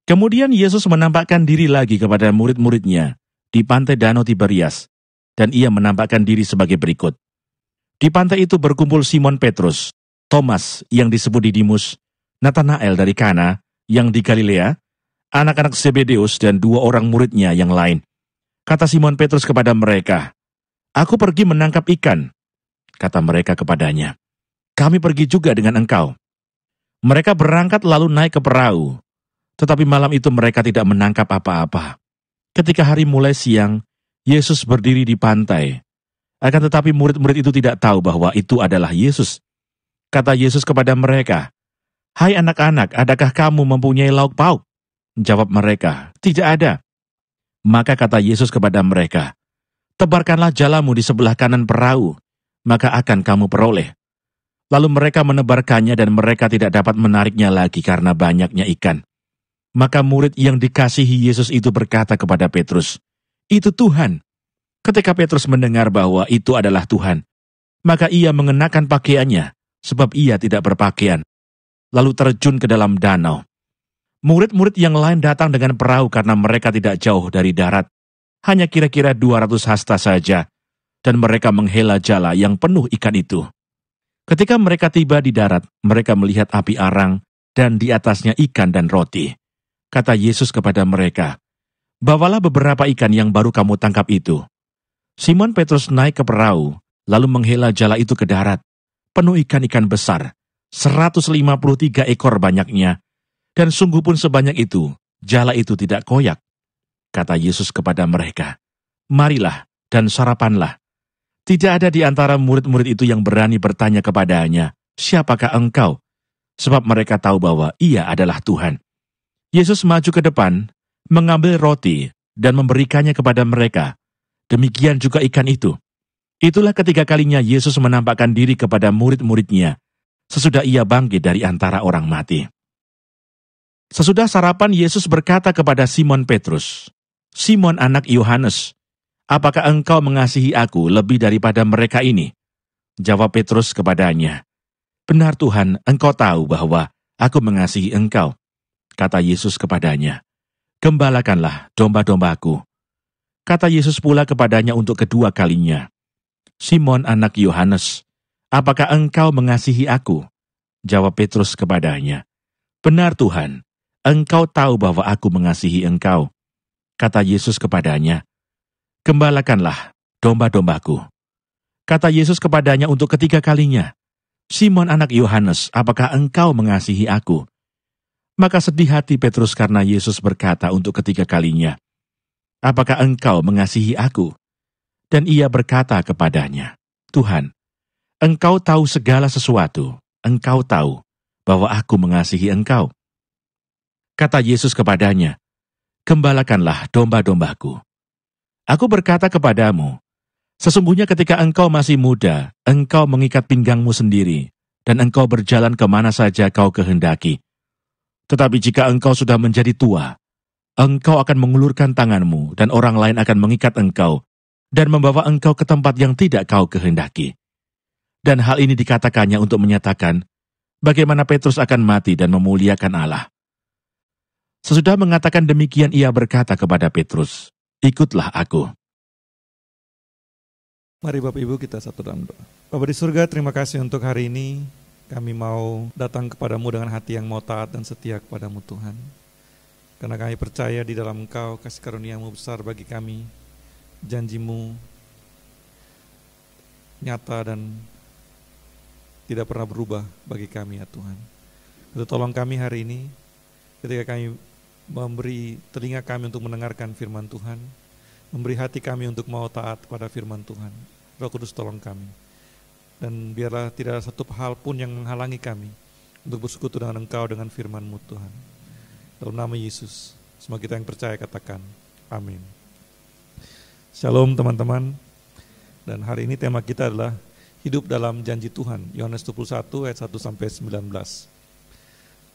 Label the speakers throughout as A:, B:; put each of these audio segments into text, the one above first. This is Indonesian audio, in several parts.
A: Kemudian Yesus menampakkan diri lagi kepada murid-muridnya di pantai Danau Tiberias, dan ia menampakkan diri sebagai berikut. Di pantai itu berkumpul Simon Petrus, Thomas yang disebut Didimus, Natanael dari Kana yang di Galilea, anak-anak Zebedeus dan 2 orang muridnya yang lain. Kata Simon Petrus kepada mereka, "Aku pergi menangkap ikan." Kata mereka kepadanya, "Kami pergi juga dengan engkau." Mereka berangkat lalu naik ke perahu. Tetapi malam itu mereka tidak menangkap apa-apa. Ketika hari mulai siang, Yesus berdiri di pantai. Akan tetapi murid-murid itu tidak tahu bahwa itu adalah Yesus. Kata Yesus kepada mereka, "Hai anak-anak, adakah kamu mempunyai lauk pauk?" Jawab mereka, "Tidak ada." Maka kata Yesus kepada mereka, "Tebarkanlah jalamu di sebelah kanan perahu, maka akan kamu peroleh." Lalu mereka menebarkannya dan mereka tidak dapat menariknya lagi karena banyaknya ikan. Maka murid yang dikasihi Yesus itu berkata kepada Petrus, "Itu Tuhan." Ketika Petrus mendengar bahwa itu adalah Tuhan, maka ia mengenakan pakaiannya, sebab ia tidak berpakaian, lalu terjun ke dalam danau. Murid-murid yang lain datang dengan perahu karena mereka tidak jauh dari darat, hanya kira-kira 200 hasta saja, dan mereka menghela jala yang penuh ikan itu. Ketika mereka tiba di darat, mereka melihat api arang, dan di atasnya ikan dan roti. Kata Yesus kepada mereka, "Bawalah beberapa ikan yang baru kamu tangkap itu." Simon Petrus naik ke perahu, lalu menghela jala itu ke darat, penuh ikan-ikan besar, 153 ekor banyaknya, dan sungguh pun sebanyak itu, jala itu tidak koyak. Kata Yesus kepada mereka, "Marilah dan sarapanlah." Tidak ada di antara murid-murid itu yang berani bertanya kepadanya, "Siapakah engkau?" Sebab mereka tahu bahwa ia adalah Tuhan. Yesus maju ke depan, mengambil roti, dan memberikannya kepada mereka. Demikian juga ikan itu. Itulah ketiga kalinya Yesus menampakkan diri kepada murid-muridnya, sesudah ia bangkit dari antara orang mati. Sesudah sarapan, Yesus berkata kepada Simon Petrus, "Simon anak Yohanes, apakah engkau mengasihi aku lebih daripada mereka ini?" Jawab Petrus kepadanya, "Benar Tuhan, engkau tahu bahwa aku mengasihi engkau." Kata Yesus kepadanya, "Gembalakanlah domba-dombaku." Kata Yesus pula kepadanya untuk kedua kalinya, "Simon anak Yohanes, apakah engkau mengasihi aku?" Jawab Petrus kepadanya, "Benar Tuhan, engkau tahu bahwa aku mengasihi engkau." Kata Yesus kepadanya, "Gembalakanlah domba-dombaku." Kata Yesus kepadanya untuk ketiga kalinya, "Simon anak Yohanes, apakah engkau mengasihi aku?" Maka sedih hati Petrus karena Yesus berkata untuk ketiga kalinya, "Apakah engkau mengasihi aku?" Dan ia berkata kepadanya, "Tuhan, engkau tahu segala sesuatu, engkau tahu bahwa aku mengasihi engkau." Kata Yesus kepadanya, "Gembalakanlah domba-dombaku. Aku berkata kepadamu, sesungguhnya ketika engkau masih muda, engkau mengikat pinggangmu sendiri, dan engkau berjalan kemana saja kau kehendaki. Tetapi jika engkau sudah menjadi tua, engkau akan mengulurkan tanganmu, dan orang lain akan mengikat engkau, dan membawa engkau ke tempat yang tidak kau kehendaki." Dan hal ini dikatakannya untuk menyatakan bagaimana Petrus akan mati dan memuliakan Allah. Sesudah mengatakan demikian, ia berkata kepada Petrus, "Ikutlah aku."
B: Mari Bapak Ibu kita satu dalam doa. Bapa di surga, terima kasih untuk hari ini. Kami mau datang kepadamu dengan hati yang mau taat dan setia kepadamu Tuhan. Karena kami percaya di dalam Engkau, kasih karunia-Mu besar bagi kami. Janji-Mu nyata dan tidak pernah berubah bagi kami ya Tuhan. Itu tolong kami hari ini, ketika kami memberi telinga kami untuk mendengarkan firman Tuhan, memberi hati kami untuk mau taat pada firman Tuhan. Roh Kudus tolong kami. Dan biarlah tidak ada satu hal pun yang menghalangi kami untuk bersekutu dengan Engkau dengan firman-Mu Tuhan. Dalam nama Yesus, semua kita yang percaya katakan, amin. Shalom teman-teman. Dan hari ini tema kita adalah hidup dalam janji Tuhan. Yohanes 21 ayat 1-19.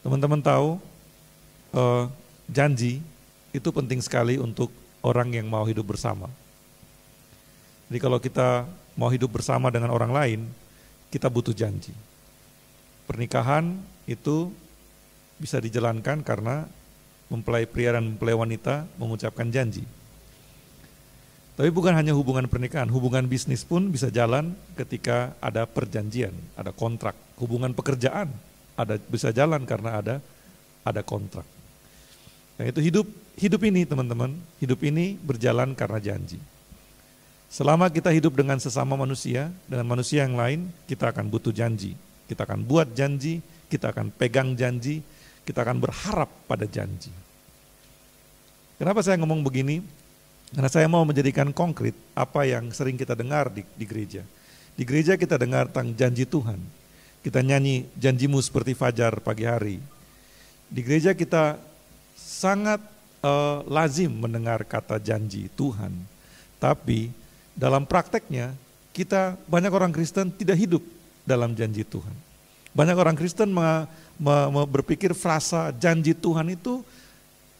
B: Teman-teman tahu, janji itu penting sekali untuk orang yang mau hidup bersama. Jadi kalau kita mau hidup bersama dengan orang lain, kita butuh janji. Pernikahan itu bisa dijalankan karena mempelai pria dan mempelai wanita mengucapkan janji. Tapi bukan hanya hubungan pernikahan, hubungan bisnis pun bisa jalan ketika ada perjanjian, ada kontrak. Hubungan pekerjaan bisa jalan karena ada kontrak. Nah itu hidup ini teman-teman, hidup ini berjalan karena janji. Selama kita hidup dengan sesama manusia, dengan manusia yang lain, kita akan butuh janji. Kita akan buat janji, kita akan pegang janji, kita akan berharap pada janji. Kenapa saya ngomong begini? Karena saya mau menjadikan konkret apa yang sering kita dengar di gereja. Di gereja kita dengar tentang janji Tuhan. Kita nyanyi janjimu seperti fajar pagi hari. Di gereja kita sangat lazim mendengar kata janji Tuhan. Tapi dalam prakteknya kita banyak orang Kristen tidak hidup dalam janji Tuhan. Banyak orang Kristen berpikir frasa janji Tuhan itu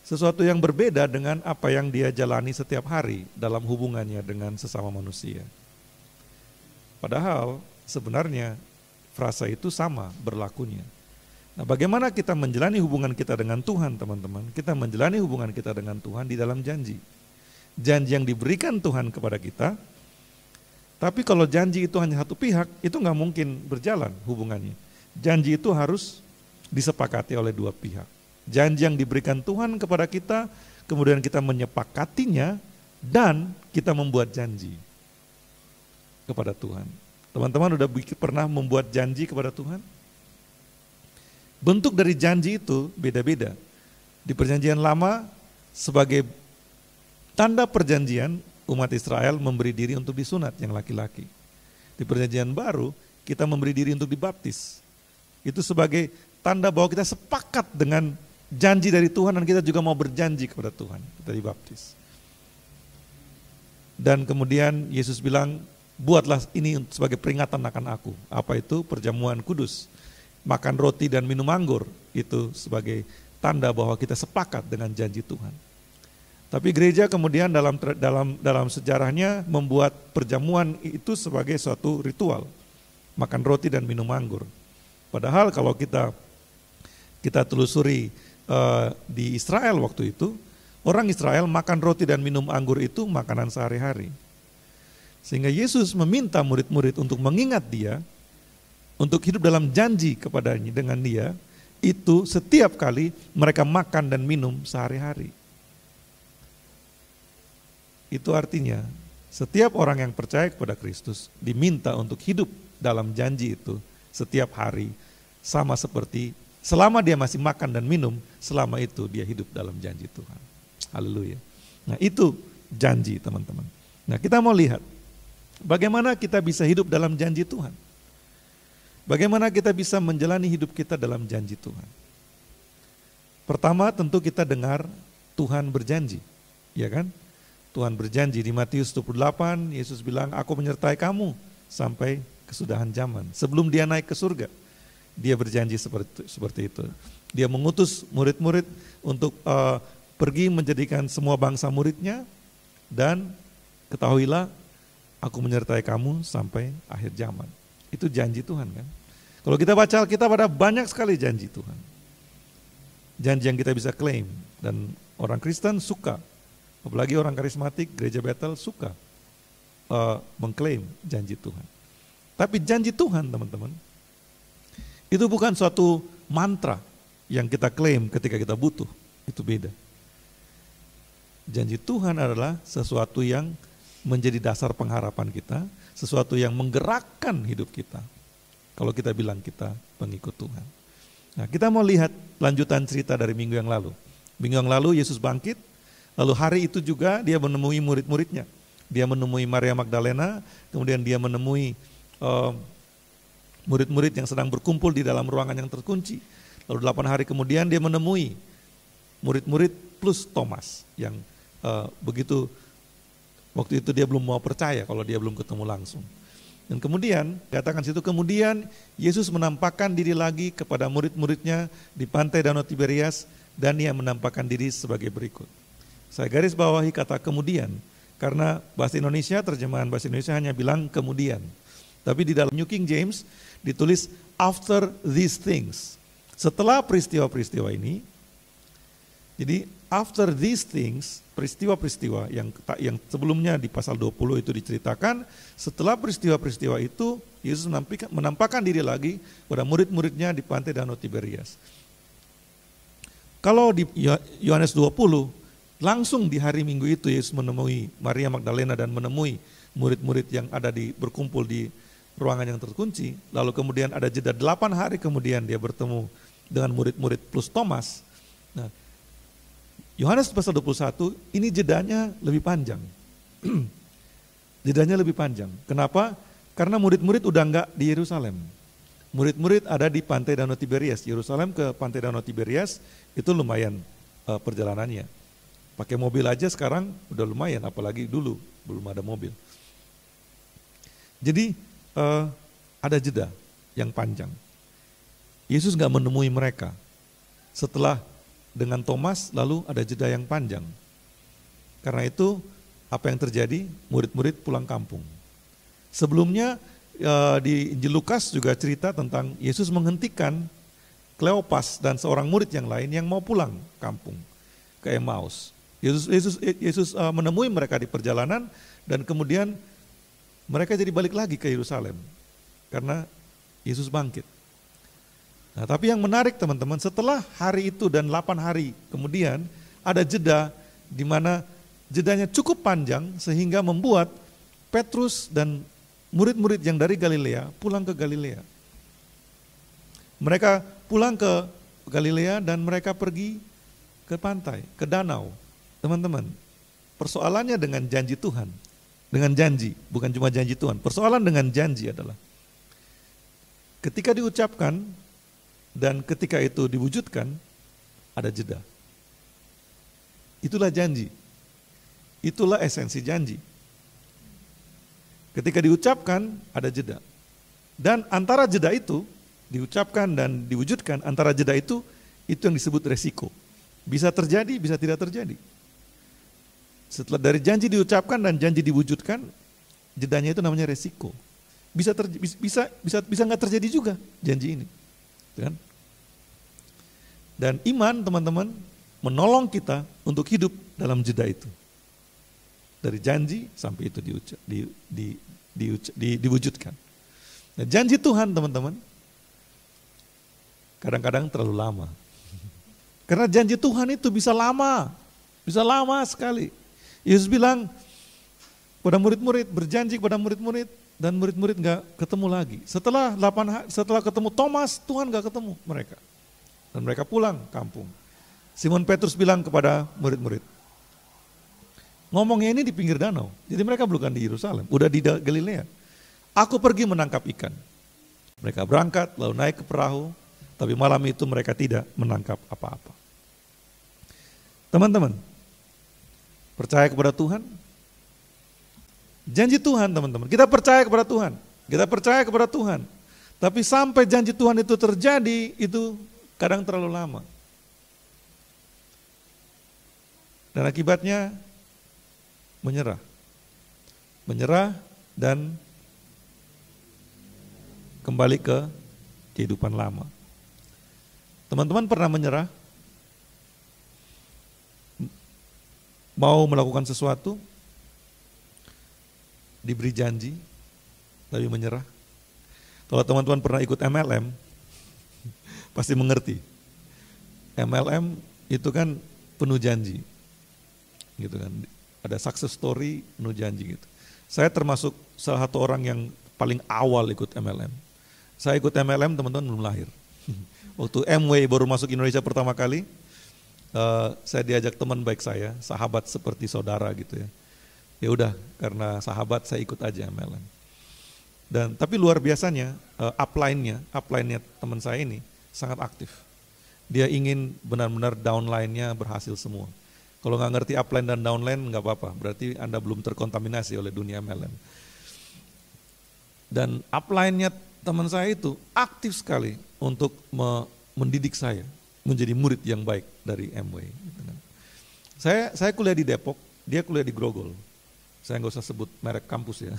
B: sesuatu yang berbeda dengan apa yang dia jalani setiap hari dalam hubungannya dengan sesama manusia. Padahal sebenarnya frasa itu sama berlakunya. Nah, bagaimana kita menjalani hubungan kita dengan Tuhan, teman-teman? Kita menjalani hubungan kita dengan Tuhan di dalam janji. Janji yang diberikan Tuhan kepada kita. Tapi kalau janji itu hanya satu pihak, itu nggak mungkin berjalan hubungannya. Janji itu harus disepakati oleh dua pihak. Janji yang diberikan Tuhan kepada kita, kemudian kita menyepakatinya, dan kita membuat janji kepada Tuhan. Teman-teman udah pernah membuat janji kepada Tuhan? Bentuk dari janji itu beda-beda. Di perjanjian lama, sebagai tanda perjanjian, umat Israel memberi diri untuk disunat yang laki-laki. Di perjanjian baru, kita memberi diri untuk dibaptis. Itu sebagai tanda bahwa kita sepakat dengan janji dari Tuhan dan kita juga mau berjanji kepada Tuhan. Kita dibaptis. Dan kemudian Yesus bilang, buatlah ini sebagai peringatan akan aku. Apa itu? Perjamuan kudus. Makan roti dan minum anggur. Itu sebagai tanda bahwa kita sepakat dengan janji Tuhan. Tapi gereja kemudian dalam sejarahnya membuat perjamuan itu sebagai suatu ritual. Makan roti dan minum anggur. Padahal kalau kita telusuri di Israel waktu itu, orang Israel makan roti dan minum anggur itu makanan sehari-hari. Sehingga Yesus meminta murid-murid untuk mengingat dia, untuk hidup dalam janji kepadanya dengan dia, itu setiap kali mereka makan dan minum sehari-hari. Itu artinya setiap orang yang percaya kepada Kristus diminta untuk hidup dalam janji itu setiap hari, sama seperti selama dia masih makan dan minum, selama itu dia hidup dalam janji Tuhan. Haleluya. Nah itu janji teman-teman. Nah kita mau lihat bagaimana kita bisa hidup dalam janji Tuhan. Bagaimana kita bisa menjalani hidup kita dalam janji Tuhan. Pertama tentu kita dengar Tuhan berjanji, ya kan? Tuhan berjanji di Matius 28, Yesus bilang, aku menyertai kamu sampai kesudahan zaman. Sebelum dia naik ke surga, dia berjanji seperti itu. Dia mengutus murid-murid untuk pergi menjadikan semua bangsa muridnya, dan ketahuilah aku menyertai kamu sampai akhir zaman. Itu janji Tuhan kan. Kalau kita baca Alkitab ada banyak sekali janji Tuhan. Janji yang kita bisa klaim, dan orang Kristen suka. Apalagi orang karismatik, gereja Bethel suka mengklaim janji Tuhan. Tapi janji Tuhan teman-teman, itu bukan suatu mantra yang kita klaim ketika kita butuh, itu beda. Janji Tuhan adalah sesuatu yang menjadi dasar pengharapan kita, sesuatu yang menggerakkan hidup kita. Kalau kita bilang kita pengikut Tuhan. Nah kita mau lihat lanjutan cerita dari minggu yang lalu. Minggu yang lalu Yesus bangkit, lalu hari itu juga dia menemui murid-muridnya. Dia menemui Maria Magdalena, kemudian dia menemui murid-murid yang sedang berkumpul di dalam ruangan yang terkunci. Lalu 8 hari kemudian dia menemui murid-murid plus Thomas yang begitu waktu itu dia belum mau percaya kalau dia belum ketemu langsung. Dan kemudian katakan situ, kemudian Yesus menampakkan diri lagi kepada murid-muridnya di pantai Danau Tiberias, dan ia menampakkan diri sebagai berikut. Saya garis bawahi kata kemudian, karena bahasa Indonesia, terjemahan bahasa Indonesia hanya bilang kemudian. Tapi di dalam New King James ditulis after these things. Setelah peristiwa-peristiwa ini, Jadi after these things, peristiwa-peristiwa yang sebelumnya di pasal 20 itu diceritakan, setelah peristiwa-peristiwa itu Yesus menampakkan diri lagi pada murid-muridnya di pantai Danau Tiberias. Kalau di Yohanes 20, langsung di hari Minggu itu Yesus menemui Maria Magdalena dan menemui murid-murid yang ada berkumpul di ruangan yang terkunci. Lalu kemudian ada jeda 8 hari kemudian dia bertemu dengan murid-murid plus Thomas. Nah, Yohanes pasal 21 ini jedanya lebih panjang. Jedanya lebih panjang. Kenapa? Karena murid-murid udah enggak di Yerusalem. Murid-murid ada di pantai Danau Tiberias. Yerusalem ke pantai Danau Tiberias itu lumayan perjalanannya. Pakai mobil aja sekarang udah lumayan, apalagi dulu belum ada mobil. Jadi ada jeda yang panjang. Yesus enggak menemui mereka. Setelah dengan Thomas lalu ada jeda yang panjang. Karena itu apa yang terjadi? Murid-murid pulang kampung. Sebelumnya di Injil Lukas juga cerita tentang Yesus menghentikan Kleopas dan seorang murid yang lain yang mau pulang kampung ke Emmaus. Yesus menemui mereka di perjalanan dan kemudian mereka jadi balik lagi ke Yerusalem karena Yesus bangkit. Nah, tapi yang menarik teman-teman, setelah hari itu dan 8 hari kemudian ada jeda di mana jedanya cukup panjang sehingga membuat Petrus dan murid-murid yang dari Galilea pulang ke Galilea. Mereka pulang ke Galilea dan mereka pergi ke pantai, ke danau. Teman-teman, persoalannya dengan janji Tuhan, dengan janji, bukan cuma janji Tuhan. Persoalan dengan janji adalah ketika diucapkan dan ketika itu diwujudkan, ada jeda. Itulah janji. Itulah esensi janji. Ketika diucapkan, ada jeda. Dan antara jeda itu, diucapkan dan diwujudkan, antara jeda itu yang disebut resiko. Bisa terjadi, bisa tidak terjadi. Setelah dari janji diucapkan dan janji diwujudkan, jedanya itu namanya resiko. Bisa nggak terjadi juga janji ini. Kan? Dan iman teman-teman menolong kita untuk hidup dalam jeda itu. Dari janji sampai itu diwujudkan. Nah, janji Tuhan teman-teman kadang-kadang terlalu lama. Karena janji Tuhan itu bisa lama sekali. Yesus bilang pada murid-murid, berjanji kepada murid-murid dan murid-murid nggak ketemu lagi. Setelah ketemu Thomas, Tuhan nggak ketemu mereka. Dan mereka pulang kampung. Simon Petrus bilang kepada murid-murid, ngomongnya ini di pinggir danau. Jadi mereka bukan di Yerusalem, udah di Galilea. Aku pergi menangkap ikan. Mereka berangkat lalu naik ke perahu, tapi malam itu mereka tidak menangkap apa-apa. Teman-teman, percaya kepada Tuhan? Janji Tuhan teman-teman, kita percaya kepada Tuhan. Kita percaya kepada Tuhan. Tapi sampai janji Tuhan itu terjadi, itu kadang terlalu lama. Dan akibatnya menyerah. Menyerah dan kembali ke kehidupan lama. Teman-teman pernah menyerah? Mau melakukan sesuatu, diberi janji, tapi menyerah. Kalau teman-teman pernah ikut MLM, pasti mengerti. MLM itu kan penuh janji, gitu kan. Ada success story penuh janji gitu. Saya termasuk salah satu orang yang paling awal ikut MLM. Saya ikut MLM teman-teman belum lahir. Waktu Amway baru masuk Indonesia pertama kali, saya diajak teman baik saya, sahabat seperti saudara gitu ya. Ya udah, karena sahabat saya ikut aja MLM. Tapi luar biasanya upline-nya teman saya ini sangat aktif. Dia ingin benar-benar downline-nya berhasil semua. Kalau nggak ngerti upline dan downline nggak apa-apa, berarti Anda belum terkontaminasi oleh dunia MLM. Dan upline-nya teman saya itu aktif sekali untuk mendidik saya menjadi murid yang baik dari Amway. Saya kuliah di Depok, dia kuliah di Grogol. Saya nggak usah sebut merek kampus ya.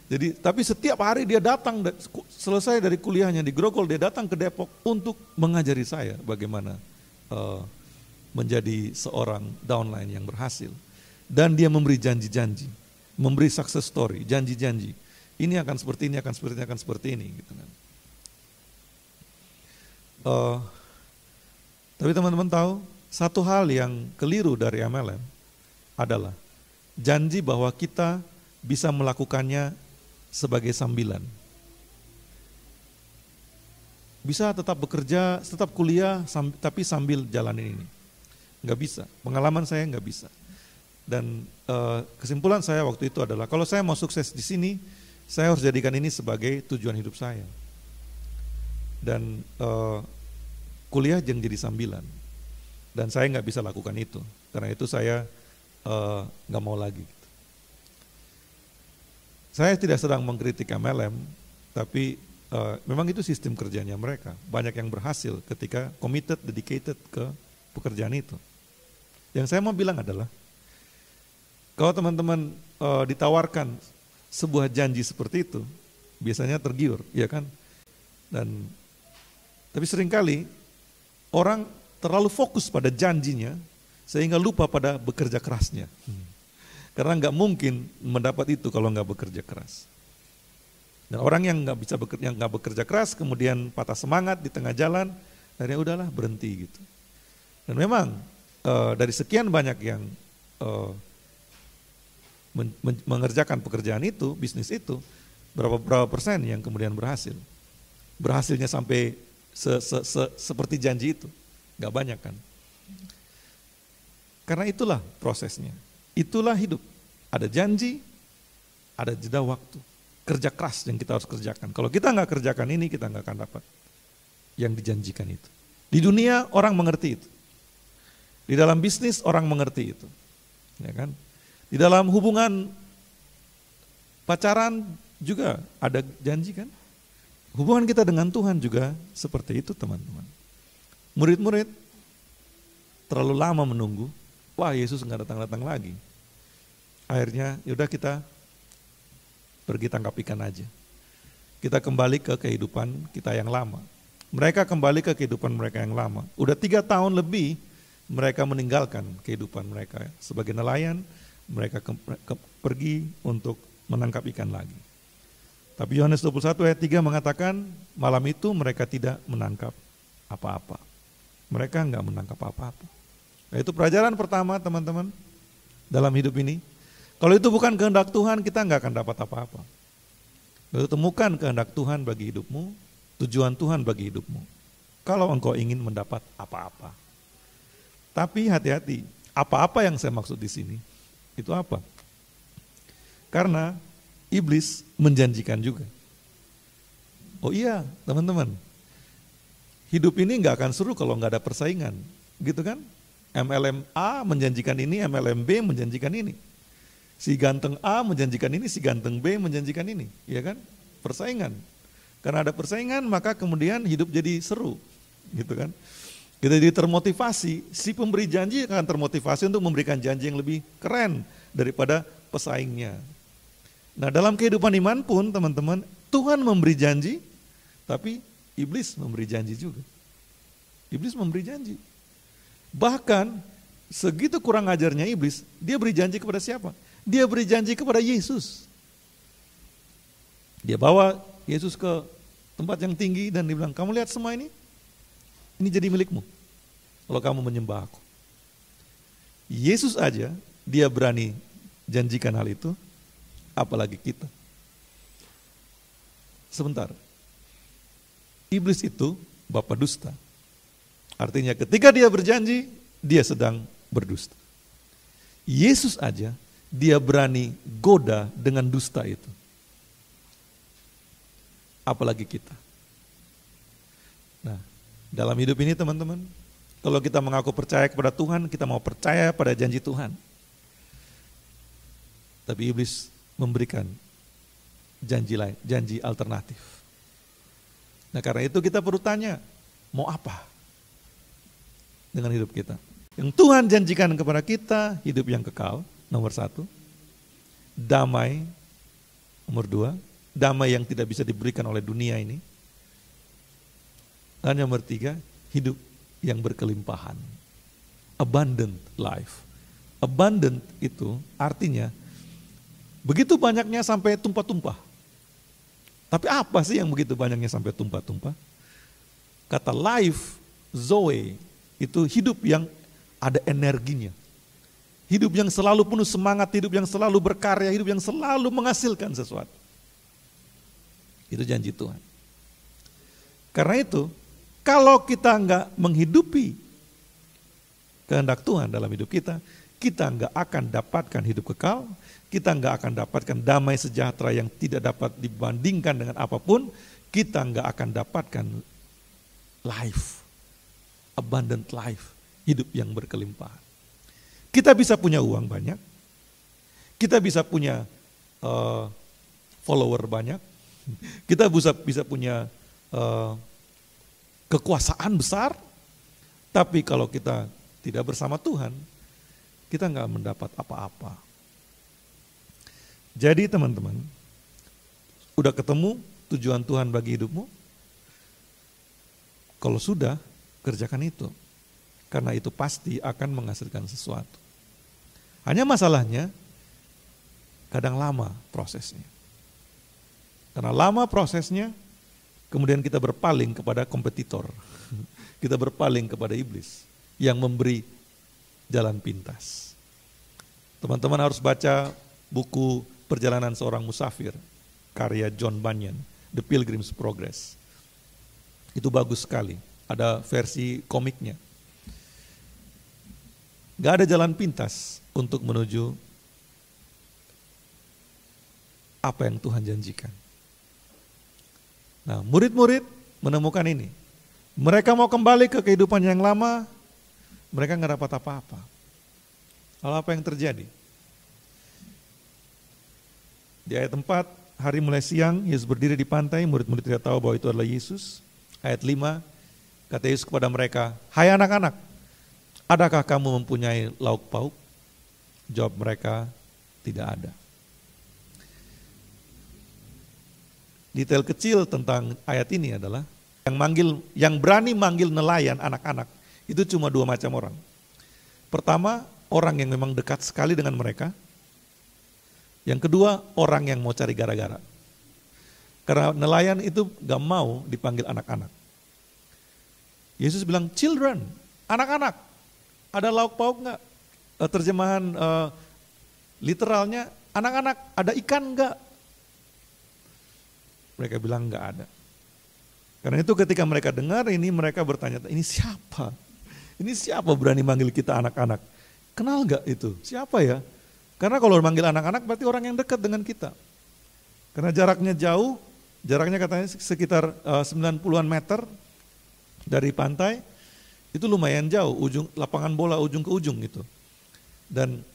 B: Jadi, tapi setiap hari dia datang, selesai dari kuliahnya di Grogol, dia datang ke Depok untuk mengajari saya bagaimana menjadi seorang downline yang berhasil. Dan dia memberi janji-janji, memberi success story, janji-janji. Ini akan seperti ini, akan seperti ini, akan seperti ini. Gitu kan. Tapi teman-teman tahu, satu hal yang keliru dari MLM adalah janji bahwa kita bisa melakukannya sebagai sambilan. Bisa tetap bekerja, tetap kuliah, tapi sambil jalanin ini. Nggak bisa, pengalaman saya nggak bisa. Dan kesimpulan saya waktu itu adalah, kalau saya mau sukses di sini, saya harus jadikan ini sebagai tujuan hidup saya. Dan kuliah jangan jadi sambilan. Dan saya nggak bisa lakukan itu. Karena itu saya nggak mau lagi. Saya tidak sedang mengkritik MLM, tapi memang itu sistem kerjanya mereka. Banyak yang berhasil ketika committed, dedicated ke pekerjaan itu. Yang saya mau bilang adalah, kalau teman-teman ditawarkan sebuah janji seperti itu, biasanya tergiur, ya kan? Tapi seringkali orang terlalu fokus pada janjinya sehingga lupa pada bekerja kerasnya. Karena nggak mungkin mendapat itu kalau nggak bekerja keras. Dan orang yang nggak bekerja keras kemudian patah semangat di tengah jalan, akhirnya udahlah berhenti gitu. Dan memang dari sekian banyak yang mengerjakan pekerjaan itu, bisnis itu, berapa persen yang kemudian berhasil? Berhasilnya sampai seperti janji itu, nggak banyak kan? Karena itulah prosesnya, itulah hidup. Ada janji, ada jeda waktu, kerja keras yang kita harus kerjakan. Kalau kita nggak kerjakan ini, kita nggak akan dapat yang dijanjikan itu. Di dunia orang mengerti itu, di dalam bisnis orang mengerti itu, ya kan? Di dalam hubungan pacaran juga ada janji kan? Hubungan kita dengan Tuhan juga seperti itu teman-teman. Murid-murid terlalu lama menunggu, wah Yesus nggak datang-datang lagi. Akhirnya yaudah kita pergi tangkap ikan aja. Kita kembali ke kehidupan kita yang lama. Mereka kembali ke kehidupan mereka yang lama. Udah 3 tahun lebih mereka meninggalkan kehidupan mereka sebagai nelayan. Mereka pergi untuk menangkap ikan lagi. Tapi Yohanes 21 ayat 3 mengatakan malam itu mereka tidak menangkap apa-apa. Mereka enggak menangkap apa-apa. Nah, itu pelajaran pertama teman-teman dalam hidup ini. Kalau itu bukan kehendak Tuhan, kita enggak akan dapat apa-apa. Lalu temukan kehendak Tuhan bagi hidupmu, tujuan Tuhan bagi hidupmu. Kalau engkau ingin mendapat apa-apa. Tapi hati-hati, apa-apa yang saya maksud di sini, itu apa? Karena iblis menjanjikan juga. Oh iya teman-teman, hidup ini nggak akan seru kalau nggak ada persaingan, gitu kan? MLM A menjanjikan ini, MLM B menjanjikan ini. Si ganteng A menjanjikan ini, si ganteng B menjanjikan ini, ya kan? Persaingan. Karena ada persaingan maka kemudian hidup jadi seru, gitu kan? Kita jadi termotivasi, si pemberi janji akan termotivasi untuk memberikan janji yang lebih keren daripada pesaingnya. Nah dalam kehidupan iman pun teman-teman, Tuhan memberi janji, tapi iblis memberi janji juga. Iblis memberi janji. Bahkan segitu kurang ajarnya iblis, dia beri janji kepada siapa? Dia beri janji kepada Yesus. Dia bawa Yesus ke tempat yang tinggi dan dia bilang, kamu lihat semua ini jadi milikmu. Kalau kamu menyembah aku. Yesus aja dia berani janjikan hal itu, apalagi kita. Sebentar. Iblis itu bapa dusta. Artinya ketika dia berjanji, dia sedang berdusta. Yesus aja dia berani goda dengan dusta itu. Apalagi kita. Nah, dalam hidup ini teman-teman, kalau kita mengaku percaya kepada Tuhan, kita mau percaya pada janji Tuhan. Tapi iblis memberikan janji lain, janji alternatif. Nah karena itu kita perlu tanya, mau apa dengan hidup kita? Yang Tuhan janjikan kepada kita, hidup yang kekal, nomor 1. Damai, nomor 2. Damai yang tidak bisa diberikan oleh dunia ini. Dan nomor 3, hidup yang berkelimpahan. abundant life. Abundant itu artinya begitu banyaknya sampai tumpah-tumpah. Tapi apa sih yang begitu banyaknya sampai tumpah-tumpah? Kata life, zoe, itu hidup yang ada energinya. Hidup yang selalu penuh semangat, hidup yang selalu berkarya, hidup yang selalu menghasilkan sesuatu. Itu janji Tuhan. Karena itu, kalau kita nggak menghidupi kehendak Tuhan dalam hidup kita nggak akan dapatkan hidup kekal, kita nggak akan dapatkan damai sejahtera yang tidak dapat dibandingkan dengan apapun, kita nggak akan dapatkan life, abundant life, hidup yang berkelimpahan. Kita bisa punya uang banyak, kita bisa punya follower banyak, kita bisa punya kekuasaan besar, tapi kalau kita tidak bersama Tuhan, kita nggak mendapat apa-apa. Jadi teman-teman, udah ketemu tujuan Tuhan bagi hidupmu? Kalau sudah, kerjakan itu. Karena itu pasti akan menghasilkan sesuatu. Hanya masalahnya, kadang lama prosesnya. Karena lama prosesnya, kemudian kita berpaling kepada kompetitor. Kita berpaling kepada iblis yang memberi jalan pintas. Teman-teman harus baca buku Perjalanan Seorang Musafir, karya John Bunyan, The Pilgrim's Progress. Itu bagus sekali, ada versi komiknya. Gak ada jalan pintas untuk menuju apa yang Tuhan janjikan. Nah, murid-murid menemukan ini. Mereka mau kembali ke kehidupan yang lama, mereka gak dapat apa-apa. Lalu apa yang terjadi? Di ayat 4, hari mulai siang, Yesus berdiri di pantai, murid-murid tidak tahu bahwa itu adalah Yesus. Ayat 5, kata Yesus kepada mereka, "Hai anak-anak, adakah kamu mempunyai lauk pauk?" Jawab mereka, "Tidak ada." Detail kecil tentang ayat ini adalah yang berani manggil nelayan anak-anak itu cuma 2 macam orang. Pertama, orang yang memang dekat sekali dengan mereka. Yang kedua, orang yang mau cari gara-gara. Karena nelayan itu gak mau dipanggil anak-anak. Yesus bilang, "Children, anak-anak, ada lauk pauk gak?" Terjemahan literalnya, "Anak-anak, ada ikan gak?" Mereka bilang gak ada. Karena itu ketika mereka dengar ini, mereka bertanya, "Ini siapa? Ini siapa berani manggil kita anak-anak? Kenal gak itu? Siapa ya?" Karena kalau manggil anak-anak berarti orang yang dekat dengan kita. Karena jaraknya jauh, jaraknya katanya sekitar 90-an meter dari pantai, itu lumayan jauh, ujung lapangan bola ujung ke ujung gitu. Dan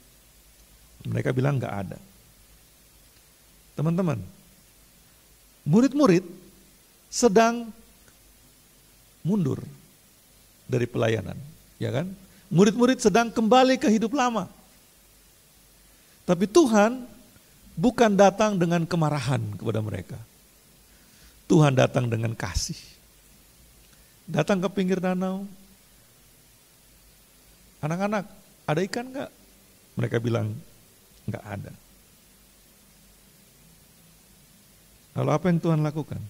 B: mereka bilang gak ada. Teman-teman, murid-murid sedang mundur dari pelayanan, ya kan? Murid-murid sedang kembali ke hidup lama. Tapi Tuhan bukan datang dengan kemarahan kepada mereka. Tuhan datang dengan kasih. Datang ke pinggir danau. "Anak-anak, ada ikan gak?" Mereka bilang, "Gak ada." Lalu apa yang Tuhan lakukan?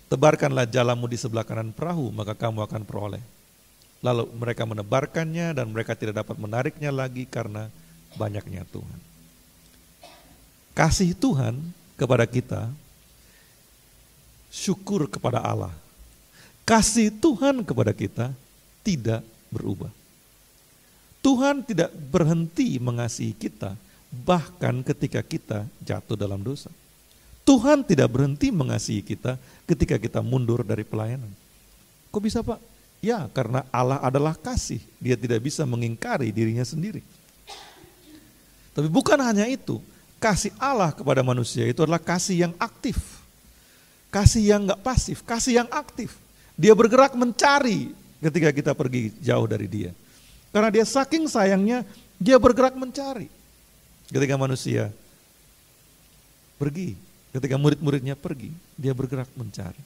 B: "Tebarkanlah jalamu di sebelah kanan perahu, maka kamu akan peroleh." Lalu mereka menebarkannya dan mereka tidak dapat menariknya lagi karena banyaknya Tuhan. Kasih Tuhan kepada kita, syukur kepada Allah. Kasih Tuhan kepada kita tidak berubah. Tuhan tidak berhenti mengasihi kita bahkan ketika kita jatuh dalam dosa. Tuhan tidak berhenti mengasihi kita ketika kita mundur dari pelayanan. Kok bisa, Pak? Ya, karena Allah adalah kasih. Dia tidak bisa mengingkari dirinya sendiri. Tapi bukan hanya itu. Kasih Allah kepada manusia itu adalah kasih yang aktif. Kasih yang gak pasif, kasih yang aktif. Dia bergerak mencari ketika kita pergi jauh dari dia. Karena dia saking sayangnya, dia bergerak mencari. Ketika manusia pergi, ketika murid-muridnya pergi, dia bergerak mencari.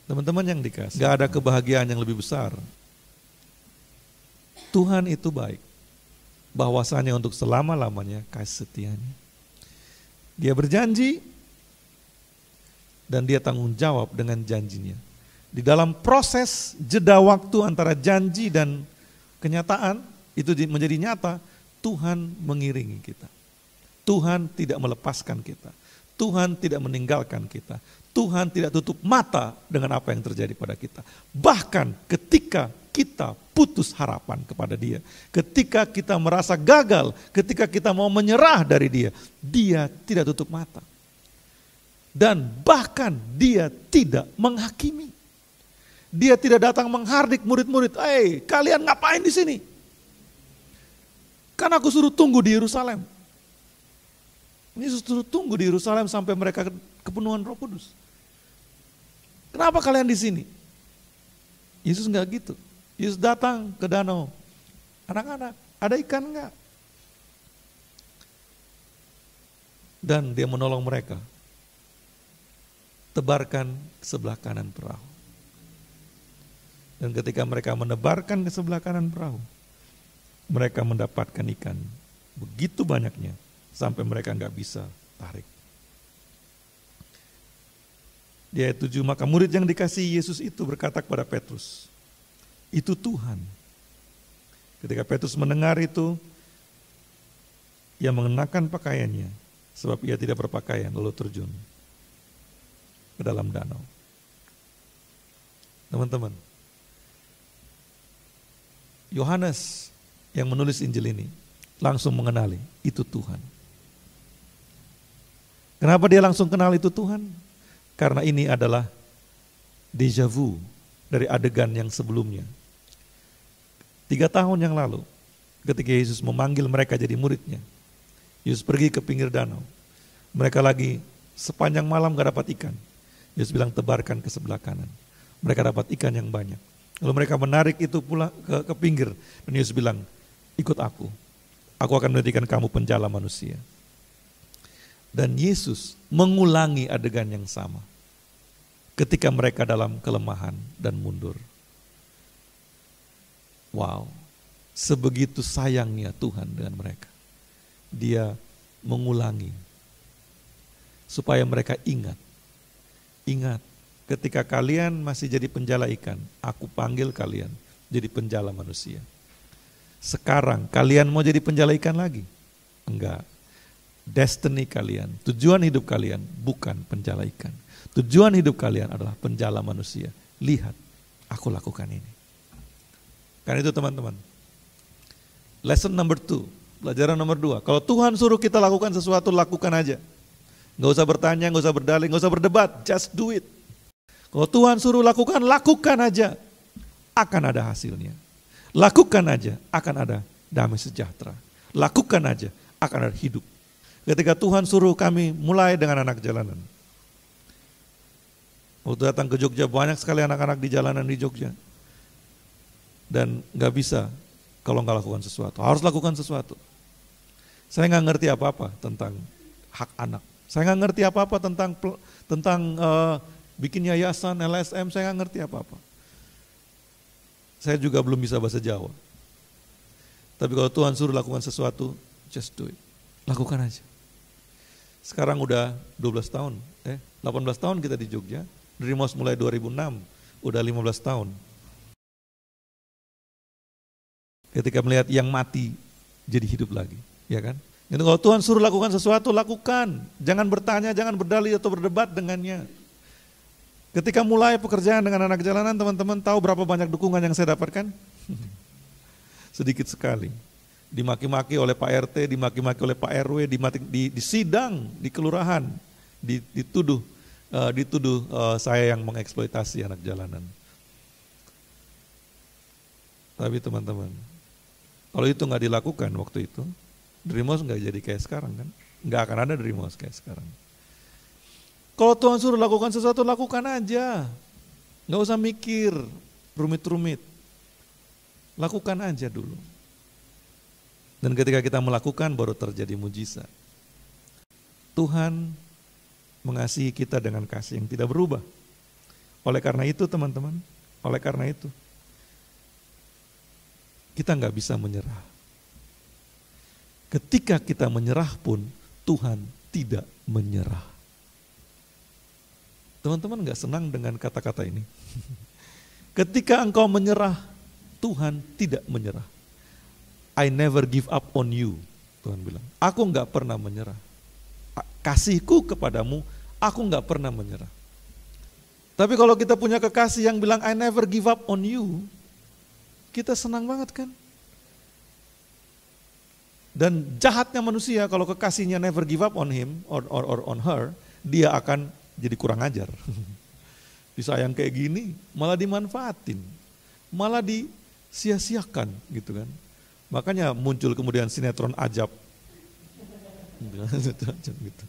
B: Teman-teman yang dikasih, gak ada kebahagiaan yang lebih besar. Tuhan itu baik, bahwasanya untuk selama-lamanya kasih setianya. Dia berjanji, dan dia tanggung jawab dengan janjinya. Di dalam proses jeda waktu antara janji dan kenyataan, itu menjadi nyata, Tuhan mengiringi kita. Tuhan tidak melepaskan kita. Tuhan tidak meninggalkan kita. Tuhan tidak tutup mata dengan apa yang terjadi pada kita. Bahkan ketika kita putus harapan kepada Dia, ketika kita merasa gagal, ketika kita mau menyerah dari Dia, Dia tidak tutup mata. Dan bahkan Dia tidak menghakimi. Dia tidak datang menghardik murid-murid, kalian ngapain di sini? Kan aku suruh tunggu di Yerusalem. Yesus suruh tunggu di Yerusalem sampai mereka kepenuhan Roh Kudus. Kenapa kalian di sini? Yesus enggak gitu. Yesus datang ke danau. Anak-anak, ada ikan enggak? Dan Dia menolong mereka. Tebarkan ke sebelah kanan perahu. Dan ketika mereka menebarkan ke sebelah kanan perahu, mereka mendapatkan ikan begitu banyaknya sampai mereka nggak bisa tarik. Di ayat 7, maka murid yang dikasihi Yesus itu berkata kepada Petrus, itu Tuhan. Ketika Petrus mendengar itu, ia mengenakan pakaiannya, sebab ia tidak berpakaian, lalu terjun ke dalam danau. Teman-teman, Yohanes yang menulis Injil ini langsung mengenali itu Tuhan. Kenapa dia langsung kenal itu Tuhan? Karena ini adalah déjà vu dari adegan yang sebelumnya. 3 tahun yang lalu, ketika Yesus memanggil mereka jadi muridnya, Yesus pergi ke pinggir danau. Mereka lagi sepanjang malam gak dapat ikan. Yesus bilang tebarkan ke sebelah kanan. Mereka dapat ikan yang banyak. Lalu mereka menarik itu pula ke pinggir. Dan Yesus bilang, ikut aku. Aku akan menjadikan kamu penjala manusia. Dan Yesus mengulangi adegan yang sama. Ketika mereka dalam kelemahan dan mundur. Wow, sebegitu sayangnya Tuhan dengan mereka. Dia mengulangi. Supaya mereka ingat. Ingat, ketika kalian masih jadi penjala ikan, aku panggil kalian jadi penjala manusia. Sekarang kalian mau jadi penjala ikan lagi? Enggak. Destiny kalian, tujuan hidup kalian bukan penjala ikan. Tujuan hidup kalian adalah penjala manusia. Lihat, aku lakukan ini. Karena itu teman-teman, lesson number 2, pelajaran nomor 2. Kalau Tuhan suruh kita lakukan sesuatu, lakukan aja. Gak usah bertanya, gak usah berdalih, gak usah berdebat, just do it. Kalau Tuhan suruh lakukan, lakukan aja. Akan ada hasilnya. Lakukan aja, akan ada damai sejahtera. Lakukan aja, akan ada hidup. Ketika Tuhan suruh kami mulai dengan anak jalanan. Waktu datang ke Jogja, banyak sekali anak-anak di jalanan di Jogja. Dan gak bisa kalau gak lakukan sesuatu. Harus lakukan sesuatu. Saya gak ngerti apa-apa tentang hak anak. Saya gak ngerti apa-apa tentang bikin yayasan, LSM, saya gak ngerti apa-apa. Saya juga belum bisa bahasa Jawa. Tapi kalau Tuhan suruh lakukan sesuatu, just do it. Lakukan aja. Sekarang udah 18 tahun kita di Jogja. Dreamos mulai 2006, udah 15 tahun. Ketika melihat yang mati jadi hidup lagi, ya kan? Jadi kalau Tuhan suruh lakukan sesuatu, lakukan. Jangan bertanya, jangan berdalih atau berdebat dengannya. Ketika mulai pekerjaan dengan anak jalanan, teman-teman tahu berapa banyak dukungan yang saya dapatkan? Sedikit sekali. Dimaki-maki oleh Pak RT, dimaki-maki oleh Pak RW, di sidang, di kelurahan, dituduh saya yang mengeksploitasi anak jalanan. Tapi teman-teman, kalau itu nggak dilakukan waktu itu, Dreamos nggak jadi kayak sekarang kan? Nggak akan ada Dreamos kayak sekarang. Kalau Tuhan suruh lakukan sesuatu, lakukan aja. Nggak usah mikir rumit-rumit. Lakukan aja dulu. Dan ketika kita melakukan baru terjadi mujizat. Tuhan mengasihi kita dengan kasih yang tidak berubah. Oleh karena itu teman-teman, oleh karena itu, kita nggak bisa menyerah. Ketika kita menyerah pun, Tuhan tidak menyerah. Teman-teman nggak senang dengan kata-kata ini? Ketika engkau menyerah, Tuhan tidak menyerah. I never give up on you, Tuhan bilang. Aku nggak pernah menyerah. Kasihku kepadamu, aku nggak pernah menyerah. Tapi kalau kita punya kekasih yang bilang I never give up on you, kita senang banget kan? Dan jahatnya manusia kalau kekasihnya never give up on him or on her, dia akan jadi kurang ajar. Disayang kayak gini, malah dimanfaatin, malah disia-siakan gitu kan. Makanya muncul kemudian sinetron Ajab. Gitu.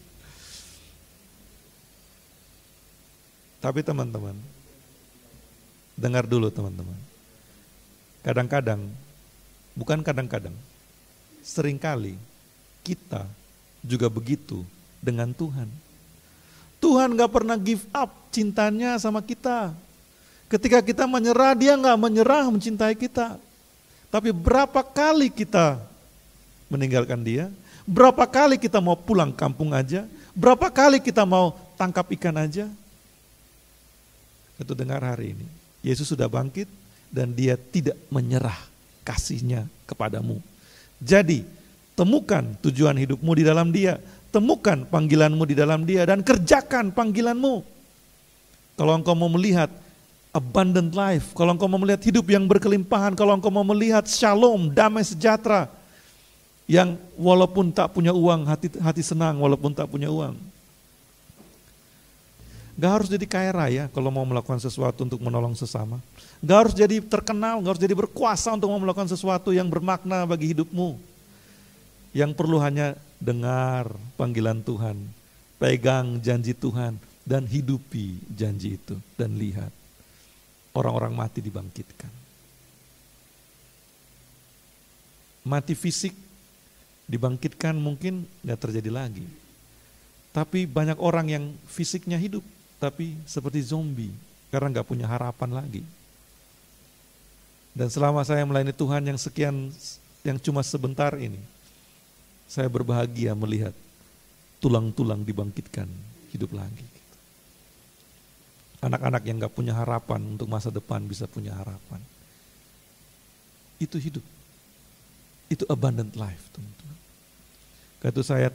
B: Tapi teman-teman, dengar dulu teman-teman. Kadang-kadang, bukan kadang-kadang, seringkali kita juga begitu dengan Tuhan. Tuhan gak pernah give up cintanya sama kita. Ketika kita menyerah, dia gak menyerah mencintai kita. Tapi berapa kali kita meninggalkan dia, berapa kali kita mau pulang kampung aja, berapa kali kita mau tangkap ikan aja. Itu dengar hari ini, Yesus sudah bangkit dan dia tidak menyerah kasihnya kepadamu. Jadi temukan tujuan hidupmu di dalam dia. Temukan panggilanmu di dalam dia dan kerjakan panggilanmu. Kalau engkau mau melihat abundant life, kalau engkau mau melihat hidup yang berkelimpahan, kalau engkau mau melihat shalom, damai sejahtera, yang walaupun tak punya uang, hati senang walaupun tak punya uang. Gak harus jadi kaya raya kalau mau melakukan sesuatu untuk menolong sesama. Gak harus jadi terkenal, gak harus jadi berkuasa untuk mau melakukan sesuatu yang bermakna bagi hidupmu. Yang perlu hanya dengar panggilan Tuhan, pegang janji Tuhan, dan hidupi janji itu. Dan lihat, orang-orang mati dibangkitkan. Mati fisik, dibangkitkan mungkin gak terjadi lagi. Tapi banyak orang yang fisiknya hidup, tapi seperti zombie, karena gak punya harapan lagi. Dan selama saya melayani Tuhan yang cuma sebentar ini, saya berbahagia melihat tulang-tulang dibangkitkan hidup lagi. Anak-anak yang gak punya harapan untuk masa depan bisa punya harapan. Itu hidup. Itu abundant life, teman-teman. Karena itu saya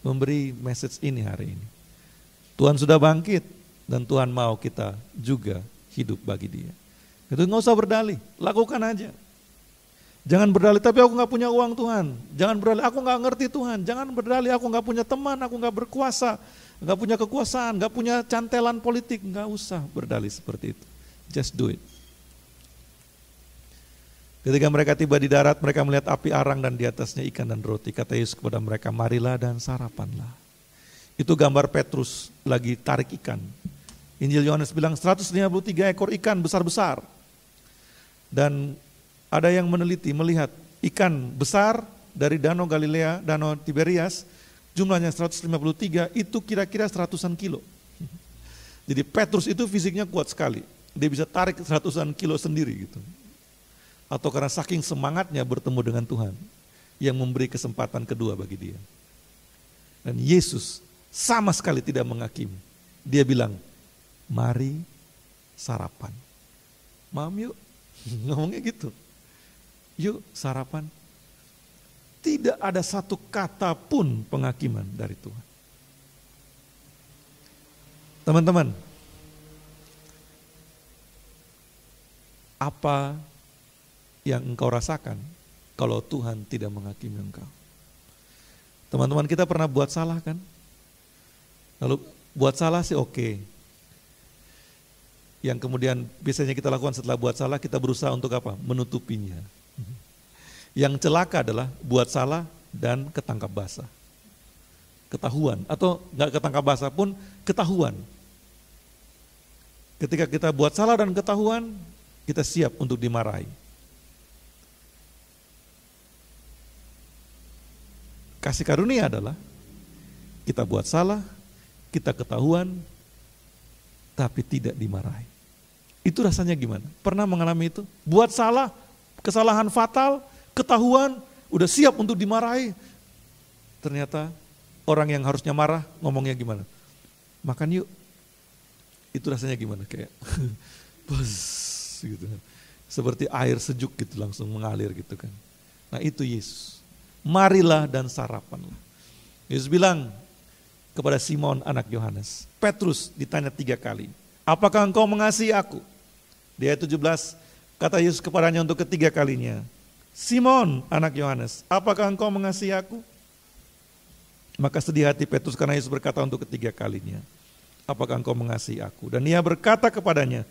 B: memberi message ini hari ini. Tuhan sudah bangkit dan Tuhan mau kita juga hidup bagi dia. Itu gak usah berdalih, lakukan aja. Jangan berdalih, tapi aku gak punya uang Tuhan. Jangan berdalih, aku gak ngerti Tuhan. Jangan berdalih, aku gak punya teman, aku gak berkuasa. Gak punya kekuasaan, gak punya cantelan politik. Gak usah berdalih seperti itu. Just do it. Ketika mereka tiba di darat, mereka melihat api arang dan di atasnya ikan dan roti. Kata Yesus kepada mereka, marilah dan sarapanlah. Itu gambar Petrus lagi tarik ikan. Injil Yohanes bilang 153 ekor ikan besar-besar. Dan ada yang meneliti, melihat ikan besar dari Danau Galilea, Danau Tiberias, jumlahnya 153, itu kira-kira 100-an kilo. Jadi Petrus itu fisiknya kuat sekali, dia bisa tarik 100-an kilo sendiri gitu. Atau karena saking semangatnya bertemu dengan Tuhan, yang memberi kesempatan kedua bagi dia. Dan Yesus sama sekali tidak menghakimi. Dia bilang, mari sarapan. Mam yuk, ngomongnya gitu. Yuk sarapan. Tidak ada satu kata pun penghakiman dari Tuhan. Teman-teman, apa yang engkau rasakan kalau Tuhan tidak menghakimi engkau? Teman-teman, kita pernah buat salah kan? Lalu buat salah sih oke. Yang kemudian biasanya kita lakukan setelah buat salah, kita berusaha untuk apa? Menutupinya. Yang celaka adalah buat salah dan ketangkap basah. Ketahuan, atau enggak ketangkap basah pun ketahuan. Ketika kita buat salah dan ketahuan, kita siap untuk dimarahi. Kasih karunia adalah kita buat salah, kita ketahuan, tapi tidak dimarahi. Itu rasanya gimana? Pernah mengalami itu? Buat salah, kesalahan fatal, ketahuan, udah siap untuk dimarahi. Ternyata orang yang harusnya marah ngomongnya gimana? Makan yuk. Itu rasanya gimana? Kayak bos gitu. Seperti air sejuk gitu langsung mengalir gitu kan. Nah itu Yesus. Marilah dan sarapanlah. Yesus bilang kepada Simon anak Yohanes. Petrus ditanya 3 kali. Apakah engkau mengasihi aku? Di ayat 17 kata Yesus kepadanya untuk ketiga kalinya. Simon anak Yohanes, apakah engkau mengasihi aku? Maka sedih hati Petrus karena Yesus berkata untuk ketiga kalinya. Apakah engkau mengasihi aku? Dan ia berkata kepadanya.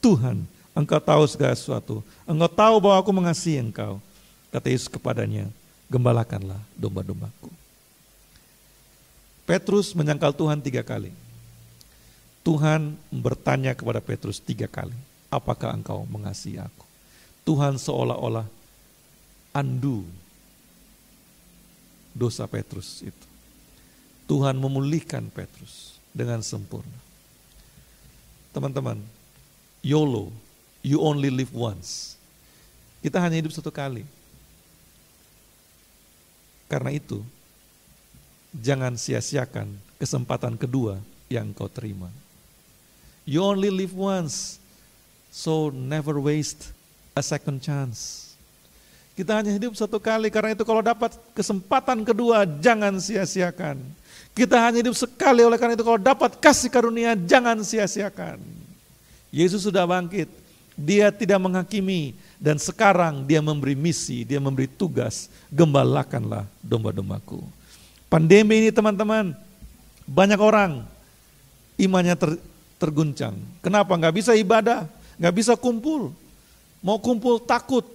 B: Tuhan, engkau tahu segala sesuatu. Engkau tahu bahwa aku mengasihi engkau. Kata Yesus kepadanya, gembalakanlah domba-dombaku. Petrus menyangkal Tuhan 3 kali. Tuhan bertanya kepada Petrus 3 kali. Apakah engkau mengasihi aku? Tuhan seolah-olah andu dosa Petrus itu. Tuhan memulihkan Petrus dengan sempurna. Teman-teman, YOLO, you only live once. Kita hanya hidup 1 kali. Karena itu, jangan sia-siakan kesempatan kedua yang kau terima. You only live once, so never waste a second chance. Kita hanya hidup 1 kali, karena itu kalau dapat kesempatan kedua, jangan sia-siakan. Kita hanya hidup sekali, oleh karena itu kalau dapat kasih karunia, jangan sia-siakan. Yesus sudah bangkit, dia tidak menghakimi, dan sekarang dia memberi misi, dia memberi tugas, gembalakanlah domba-dombaku. Pandemi ini teman-teman, banyak orang imannya terguncang. Kenapa? Gak bisa ibadah, gak bisa kumpul. Mau kumpul takut,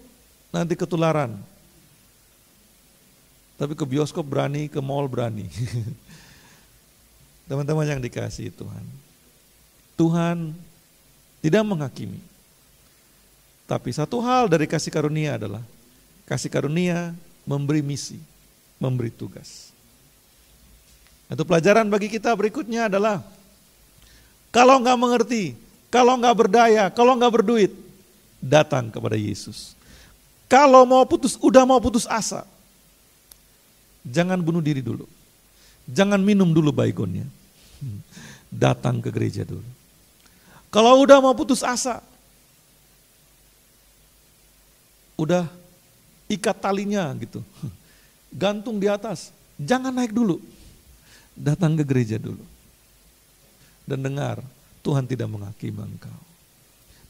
B: nanti ketularan. Tapi ke bioskop berani, ke mall berani. Teman-teman yang dikasihi Tuhan. Tuhan tidak menghakimi. Tapi satu hal dari kasih karunia adalah, kasih karunia memberi misi, memberi tugas. Itu pelajaran bagi kita berikutnya adalah, kalau nggak mengerti, kalau nggak berdaya, kalau nggak berduit, datang kepada Yesus. Kalau udah mau putus asa, jangan bunuh diri dulu. Jangan minum dulu baygonnya. Datang ke gereja dulu. Kalau udah mau putus asa, udah ikat talinya gitu, gantung di atas, jangan naik dulu. Datang ke gereja dulu. Dan dengar, Tuhan tidak menghakimi engkau.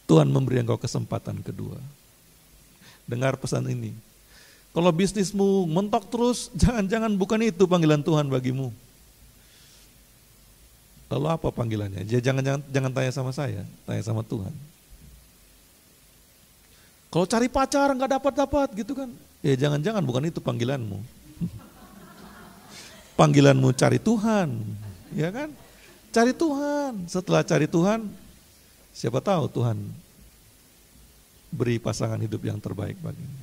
B: Tuhan memberi engkau kesempatan kedua. Dengar pesan ini. Kalau bisnismu mentok terus, jangan-jangan bukan itu panggilan Tuhan bagimu. Lalu apa panggilannya? Jangan tanya sama saya, tanya sama Tuhan. Kalau cari pacar nggak dapat gitu kan? Ya jangan-jangan bukan itu panggilanmu. Panggilanmu cari Tuhan, ya kan? Cari Tuhan. Setelah cari Tuhan, siapa tahu Tuhan beri pasangan hidup yang terbaik bagimu.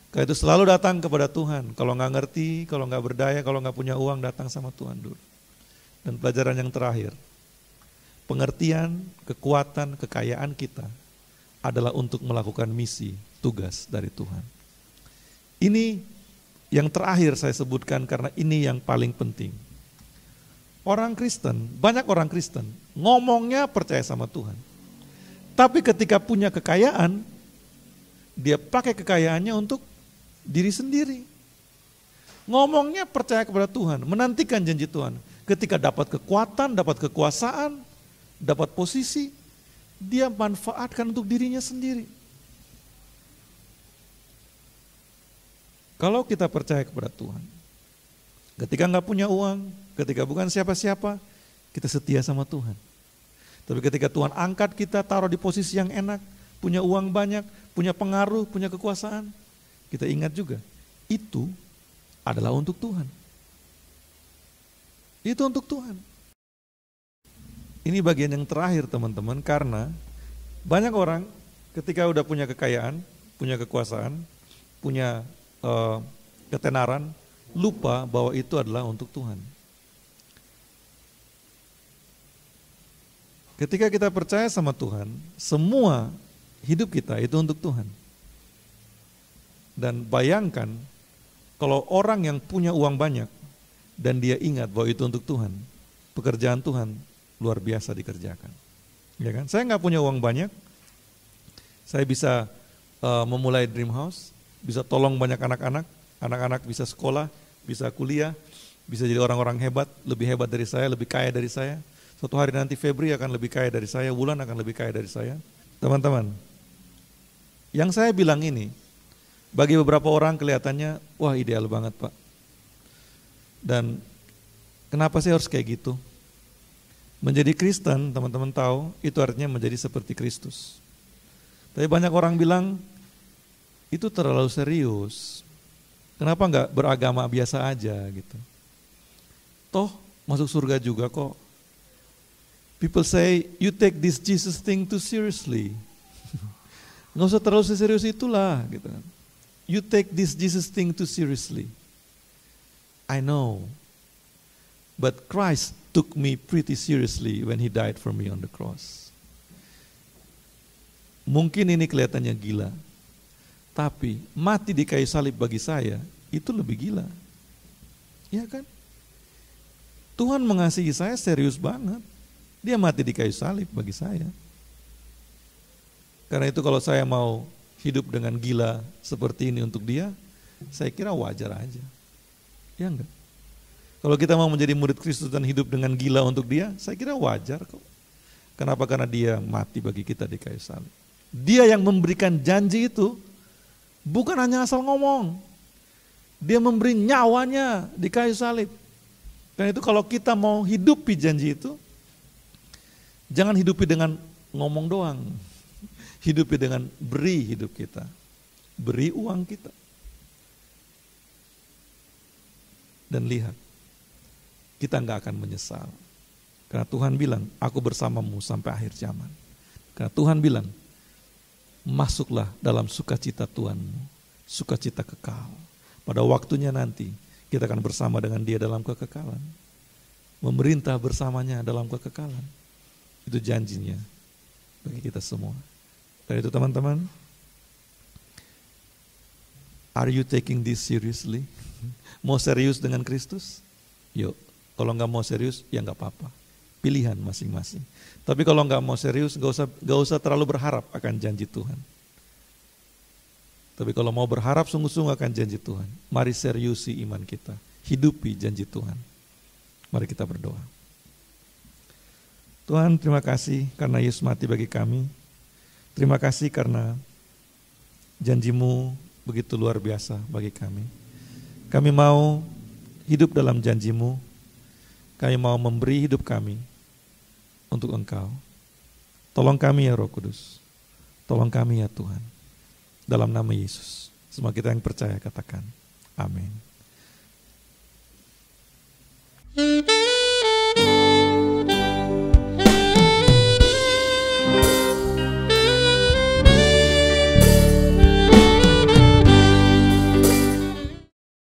B: Karena itu selalu datang kepada Tuhan. Kalau nggak ngerti, kalau nggak berdaya, kalau nggak punya uang, datang sama Tuhan dulu. Dan pelajaran yang terakhir, pengertian, kekuatan, kekayaan kita adalah untuk melakukan misi, tugas dari Tuhan. Ini yang terakhir saya sebutkan karena ini yang paling penting. Orang Kristen, banyak orang Kristen, ngomongnya percaya sama Tuhan. Tapi ketika punya kekayaan, dia pakai kekayaannya untuk diri sendiri. Ngomongnya percaya kepada Tuhan, menantikan janji Tuhan. Ketika dapat kekuatan, dapat kekuasaan, dapat posisi, dia manfaatkan untuk dirinya sendiri. Kalau kita percaya kepada Tuhan, ketika nggak punya uang, ketika bukan siapa-siapa, kita setia sama Tuhan. Tapi ketika Tuhan angkat kita, taruh di posisi yang enak, punya uang banyak, punya pengaruh, punya kekuasaan, kita ingat juga, itu adalah untuk Tuhan. Itu untuk Tuhan. Ini bagian yang terakhir teman-teman, karena banyak orang ketika udah punya kekayaan, punya kekuasaan, punya ketenaran, lupa bahwa itu adalah untuk Tuhan. Ketika kita percaya sama Tuhan, semua hidup kita itu untuk Tuhan. Dan bayangkan kalau orang yang punya uang banyak dan dia ingat bahwa itu untuk Tuhan, pekerjaan Tuhan luar biasa dikerjakan. Ya kan? Saya nggak punya uang banyak, saya bisa memulai Dream House, bisa tolong banyak anak-anak, anak-anak bisa sekolah, bisa kuliah, bisa jadi orang-orang hebat, lebih hebat dari saya, lebih kaya dari saya. Suatu hari nanti Febri akan lebih kaya dari saya, Wulan akan lebih kaya dari saya. Teman-teman, yang saya bilang ini, bagi beberapa orang kelihatannya, wah ideal banget Pak. Dan kenapa sih harus kayak gitu? Menjadi Kristen, teman-teman tahu, itu artinya menjadi seperti Kristus. Tapi banyak orang bilang, itu terlalu serius. Kenapa enggak beragama biasa aja gitu? Toh masuk surga juga kok. People say, you take this Jesus thing too seriously. Nggak usah terlalu serius itulah. Gitu. You take this Jesus thing too seriously. I know. But Christ took me pretty seriously when He died for me on the cross. Mungkin ini kelihatannya gila. Tapi mati di kayu salib bagi saya, itu lebih gila. Ya kan? Tuhan mengasihi saya serius banget. Dia mati di kayu salib bagi saya. Karena itu kalau saya mau hidup dengan gila seperti ini untuk dia, saya kira wajar aja. Ya enggak? Kalau kita mau menjadi murid Kristus dan hidup dengan gila untuk dia, saya kira wajar kok. Kenapa? Karena dia mati bagi kita di kayu salib. Dia yang memberikan janji itu, bukan hanya asal ngomong. Dia memberi nyawanya di kayu salib. Karena itu kalau kita mau hidupi janji itu, jangan hidupi dengan ngomong doang. Hidupi dengan beri hidup kita. Beri uang kita. Dan lihat, kita nggak akan menyesal. Karena Tuhan bilang, aku bersamamu sampai akhir zaman. Karena Tuhan bilang, masuklah dalam sukacita Tuhanmu. Sukacita kekal. Pada waktunya nanti, kita akan bersama dengan Dia dalam kekekalan. Memerintah bersamanya dalam kekekalan. Itu janjinya bagi kita semua. Karena itu teman-teman, are you taking this seriously? Mau serius dengan Kristus? Yuk, kalau nggak mau serius, ya nggak apa-apa. Pilihan masing-masing. Tapi kalau nggak mau serius, nggak usah terlalu berharap akan janji Tuhan. Tapi kalau mau berharap sungguh-sungguh akan janji Tuhan, mari seriusi iman kita, hidupi janji Tuhan. Mari kita berdoa. Tuhan, terima kasih karena Yesus mati bagi kami. Terima kasih karena janji-Mu begitu luar biasa bagi kami. Kami mau hidup dalam janji-Mu. Kami mau memberi hidup kami untuk Engkau. Tolong kami ya Roh Kudus. Tolong kami ya Tuhan. Dalam nama Yesus. Semua kita yang percaya katakan. Amin.